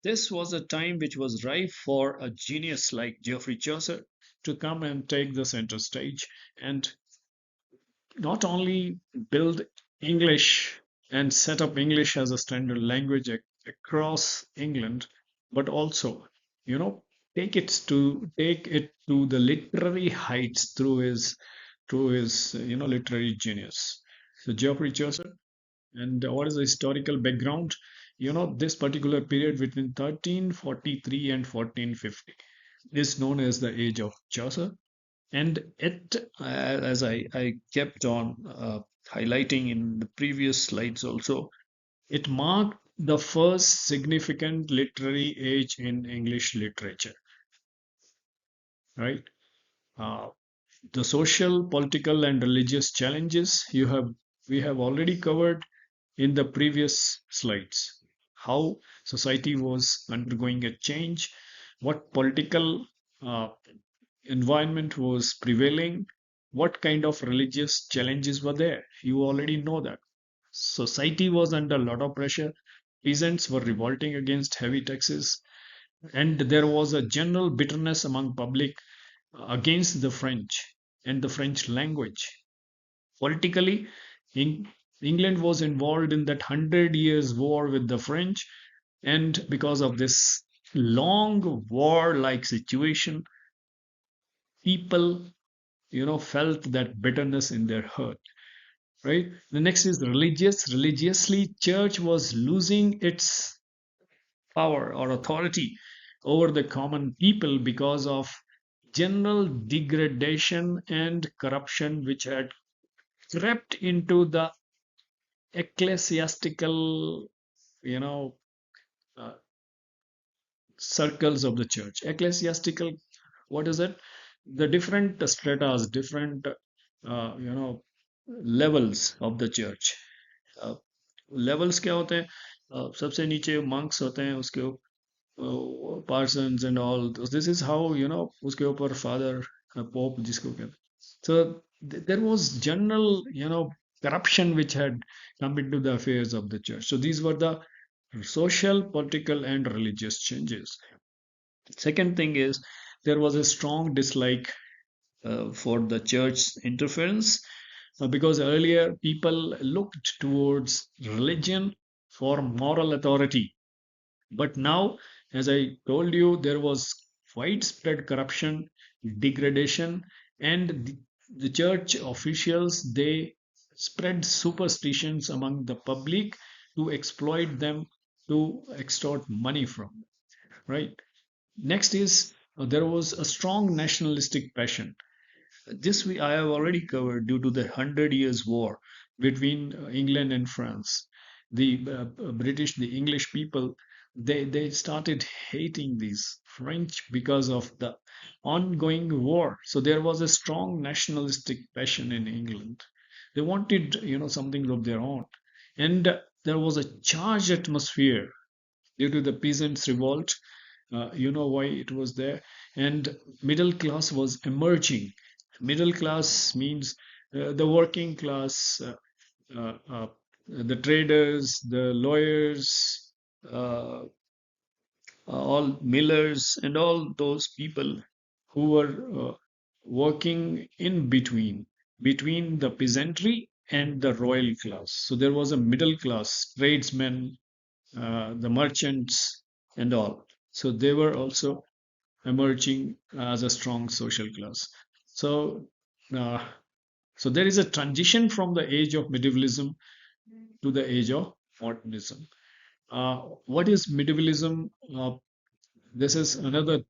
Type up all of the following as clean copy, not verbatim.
This was a time which was ripe for a genius like Geoffrey Chaucer to come and take the center stage and not only build English and set up English as a standard language across England, but also, you know, take it to the literary heights through his literary genius. So Geoffrey Chaucer, and what is the historical background? This particular period between 1343 and 1450 is known as the Age of Chaucer, and as I kept on highlighting in the previous slides also, it marked the first significant literary age in English literature, right? Uh, the social, political, and religious challenges we have already covered in the previous slides. How society was undergoing a change, what political uh, environment was prevailing, what kind of religious challenges were there. You already know that. Society was under a lot of pressure. Peasants were revolting against heavy taxes, and there was a general bitterness among public against the French and the French language. Politically, England was involved in that 100 years war with the French, and because of this long war-like situation, people felt that bitterness in their heart, right? The next is religiously church was losing its power or authority over the common people because of general degradation and corruption which had crept into the ecclesiastical you know uh, circles of the church. Ecclesiastical, what is it? The different stratas, different levels of the church. Levels क्या होते हैं? सबसे नीचे monks होते हैं, उसके parsons and all. This is how उसके ऊपर father pope जिसको कहते हैं. So there was general corruption which had come into the affairs of the church. So these were the social, political, and religious changes. Second thing is there was a strong dislike for the church's interference, because earlier people looked towards religion for moral authority. But now, as I told you, there was widespread corruption, degradation, and the church officials, they spread superstitions among the public to exploit them, to extort money from them, right? Next is there was a strong nationalistic passion. This I have already covered due to the 100 Years' War between England and France. The British, the English people, they started hating these French because of the ongoing war. So there was a strong nationalistic passion in England. They wanted, something of their own, and there was a charged atmosphere due to the peasants' revolt. You know why it was there, and middle class was emerging. Middle class means the working class, the traders, the lawyers, uh, all millers, and all those people who were working in between the peasantry and the royal class. So there was a middle class, tradesmen, the merchants, and all. So they were also emerging as a strong social class. So, uh, so there is a transition from the age of medievalism to the age of modernism. What is medievalism? This is another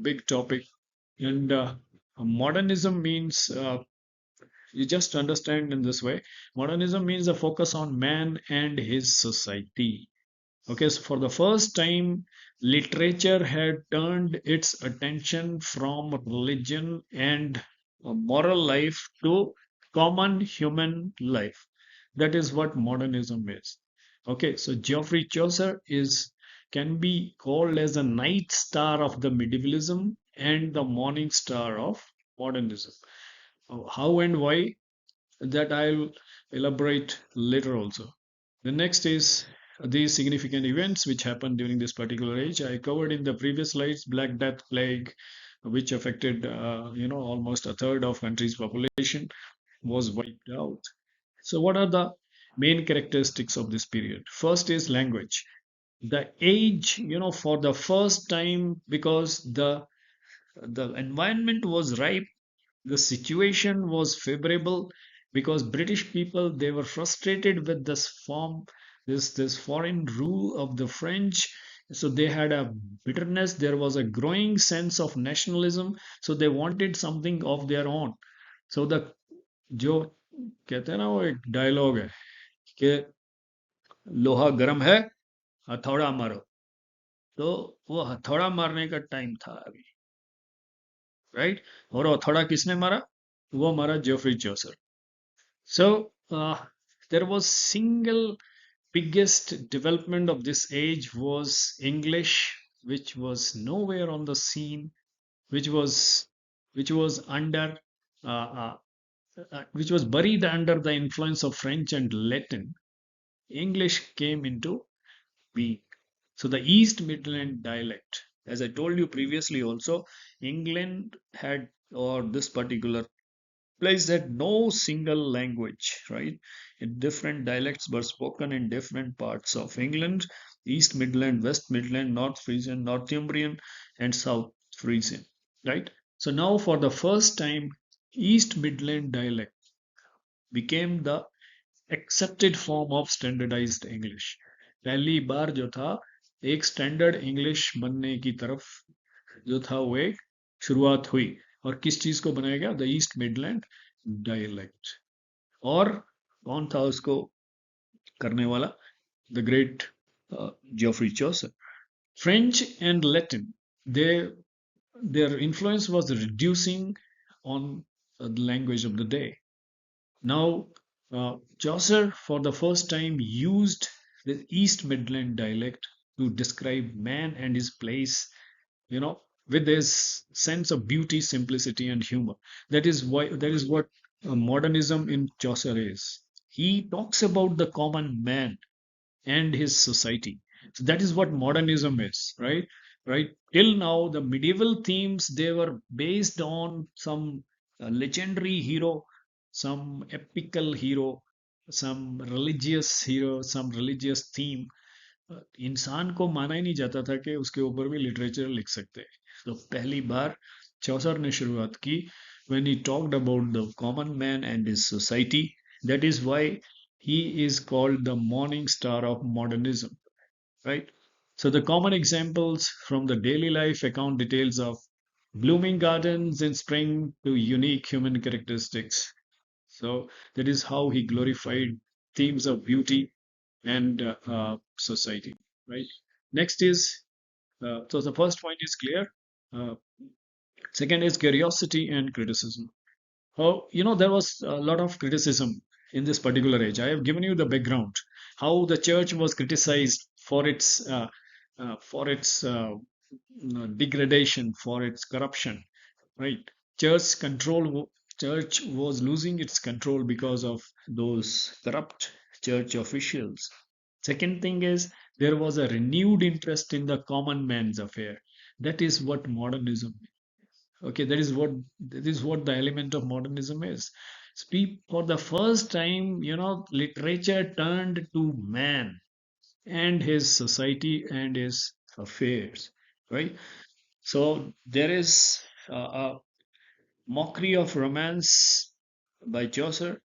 big topic, and modernism means you just understand in this way. Modernism means a focus on man and his society. Okay, so for the first time, literature had turned its attention from religion and moral life to common human life. That is what modernism is. Okay, so Geoffrey Chaucer is can be called as a night star of the medievalism and the morning star of modernism. How and why, that I'll elaborate later also. The next is these significant events which happened during this particular age. I covered in the previous slides Black Death plague, which affected almost a third of country's population was wiped out. So what are the main characteristics of this period? First is language. The age, for the first time, because the environment was ripe, the situation was favorable, because British people, they were frustrated with this foreign rule of the French. So they had a bitterness, there was a growing sense of nationalism, so they wanted something of their own. So the जो कहते हैं ना, वो एक dialogue है कि लोहा गर्म है, हथौड़ा मारो। तो वो हथौड़ा मारने का टाइम था अभी, राइट? और हथौड़ा किसने मारा? वो मारा Geoffrey Chaucer. So there was single biggest development of this age was English, which was nowhere on the scene, which was which was under uh, which was buried under the influence of French and Latin. English came into being. So the East Midland dialect, as I told you previously, also England had, or this particular place had no single language, right? Different dialects were spoken in different parts of England: East Midland, West Midland, North Frisian, Northumbrian, and South Frisian, right? So now, for the first time, East Midland dialect became the accepted form of standardized English. पहली बार जो था, एक standard English बनने की तरफ जो था वो एक शुरुआत हुई. और किस चीज को बनाया गया? The east Midland dialect. और कौन था उसको करने वाला? The great Geoffrey Chaucer. French and Latin, they their influence was reducing on the language of the day. Now, Chaucer, for the first time, used the East Midland dialect to describe man and his place, with his sense of beauty, simplicity, and humor. That is what modernism in Chaucer is. He talks about the common man and his society. So that is what modernism is, right? Right. Till now, the medieval themes, they were based on some legendary hero, some epical hero, some religious hero, some religious theme. इंसान को माना ही नहीं जाता था कि उसके ऊपर भी लिटरेचर लिख सकते हैं. तो पहली बार चौसर ने शुरुआत की when he talked about the common man and his society. That is why he is called the morning star of modernism, right? So the common examples from the daily life account details of blooming gardens in spring to unique human characteristics. So that is how he glorified themes of beauty and society, right? Next is, so the first point is clear. Uh, Second is curiosity and criticism. Oh, there was a lot of criticism in this particular age. I have given you the background, how the church was criticized for its degradation, for its corruption, right? Church was losing its control because of those corrupt church officials. Second thing is, there was a renewed interest in the common man's affair. That is what modernism. Okay, that is what the element of modernism is. For the first time, literature turned to man and his society and his affairs, right? So there is a mockery of romance by Chaucer.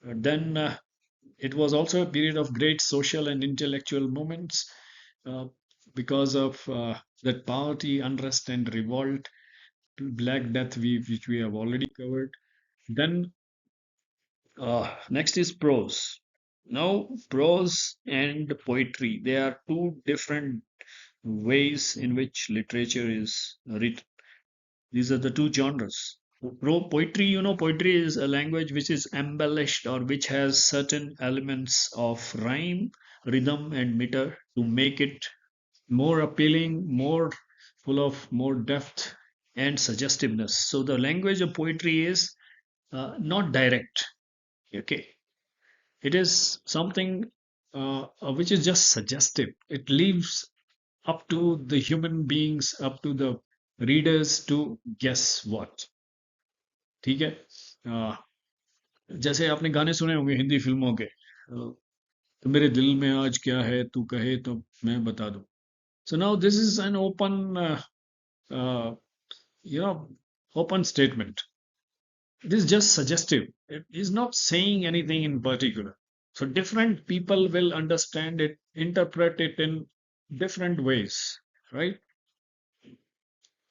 Then it was also a period of great social and intellectual movements, uh, because of that poverty, unrest, and revolt. Black Death, which we have already covered. Then next is prose. Now, prose and poetry, they are two different ways in which literature is written. These are the two genres. Poetry, poetry is a language which is embellished, or which has certain elements of rhyme, rhythm, and meter to make it more appealing, more full of more depth and suggestiveness. So the language of poetry is not direct. Okay, it is something. which is just suggestive. It leaves up to the human beings, up to the readers to guess what. ठीक है. जैसे आपने गाने सुने होंगे हिंदी फिल्मों के, तो मेरे दिल में आज क्या है तू कहे तो मैं बता दूं. So now this is an open, uh, you know, open statement. It is just suggestive. It is not saying anything in particular. So different people will understand it, interpret it in different ways, right?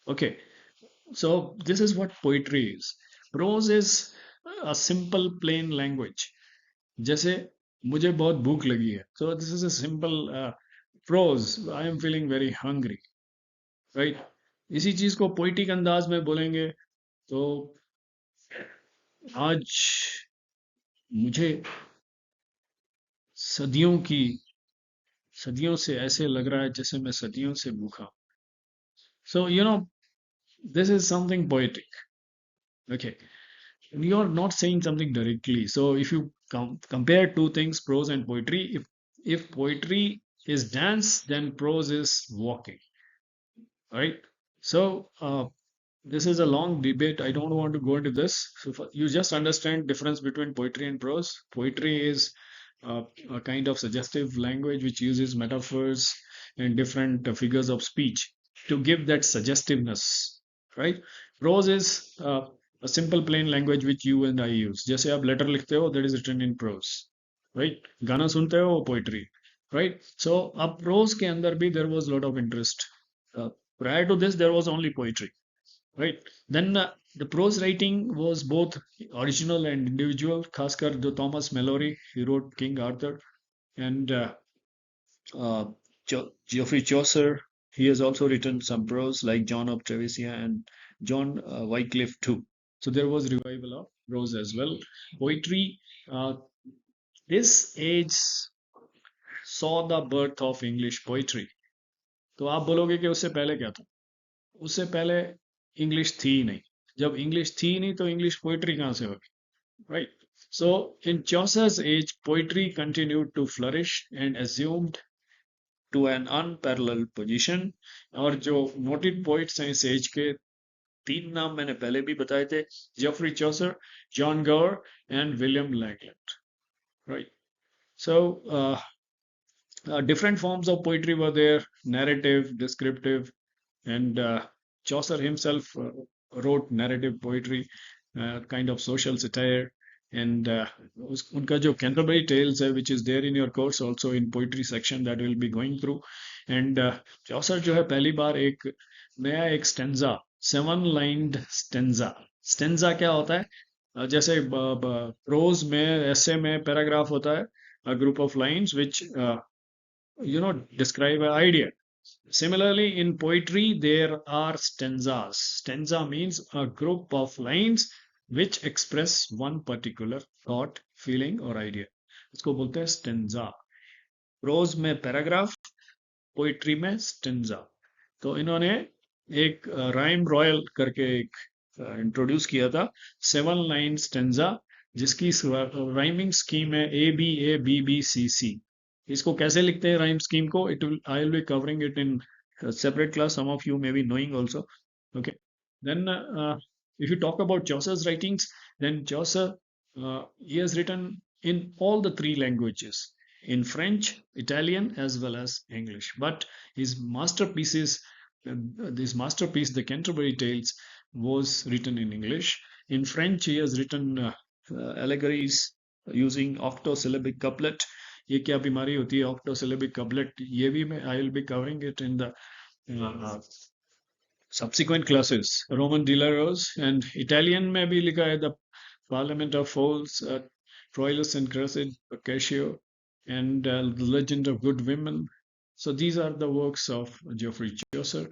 Okay. So this is what poetry is. Prose is a simple, plain language. जैसे मुझे बहुत भूख लगी है. So this is a simple prose. I am feeling very hungry, right? इसी चीज को poetic अंदाज में बोलेंगे तो आज मुझे सदियों की सदियों से ऐसे लग रहा है जैसे मैं सदियों से भूखा. So this is something poetic. Okay, you are not saying something directly. So if you compare two things, prose and poetry, if poetry is dance, then prose is walking, right? So this is a long debate. I don't want to go into this. So you just understand difference between poetry and prose. Poetry is a kind of suggestive language which uses metaphors and different figures of speech to give that suggestiveness, right? Prose is a simple plain language which you and I use. जैसे आप letter लिखते हो, that is written in prose, right? गाना सुनते हो, poetry, right? So अब prose के अंदर भी there was a lot of interest. Prior to this, there was only poetry, right? Then the prose writing was both original and individual. खासकर जो Thomas Mallory, he wrote King Arthur, and uh, Geoffrey Chaucer, he has also written some prose like John of Trevisia and John Wycliffe too. So there was revival of prose as well. Poetry, this age saw the birth of English poetry. तो आप बोलोगे कि उससे पहले क्या था? उससे पहले इंग्लिश थी ही नहीं. जब इंग्लिश थी ही नहीं तो इंग्लिश पोइट्री कहाँ से होगी, right? So in Chaucer's age, poetry continued to flourish and assumed to an unparalleled position. और जो noted poets हैं इस एज के, तीन नाम मैंने पहले भी बताए थे: Geoffrey Chaucer, John Gower and William Langland, right? So different forms of poetry were there: narrative, descriptive, and Chaucer himself wrote narrative poetry, kind of social satire. And उनका जो Canterbury Tales है, which is there in your course also in poetry section that we'll be going through. And Chaucer जो है पहली बार एक नया एक stanza, 7-lined stanza क्या होता है? जैसे प्रोज में, ऐसे में पैराग्राफ होता है, a group of lines which describe an idea. Similarly, in poetry, there are stanzas. Stanza means a group of lines which express one particular thought, feeling or idea. इसको बोलते हैं stanza. Prose में paragraph, poetry में stanza. तो इन्होंने एक rhyme royal करके एक इंट्रोड्यूस किया था, 7-line stanza, जिसकी राइमिंग स्कीम है ABABBCC. इसको कैसे लिखते हैं राइम स्कीम को? I will be covering it in a separate class. Some of you may be knowing also. Okay. Then if you talk about Chaucer's writings, then Chaucer, he has written in all the three languages, in French, Italian as well as English. But his masterpieces, this masterpiece, the Canterbury Tales, was written in English. In French, he has written allegories using octosyllabic couplet. ये क्या बीमारी होती है ऑक्टोसिलेबिक couplet? ये भी मैं I will be covering it in the subsequent classes. Roman de la Rose. And Italian में भी लिखा है the Parliament of Fools, Troilus and Cressid, Boccaccio, and the Legend of Good Women. So these are the works of Geoffrey Chaucer.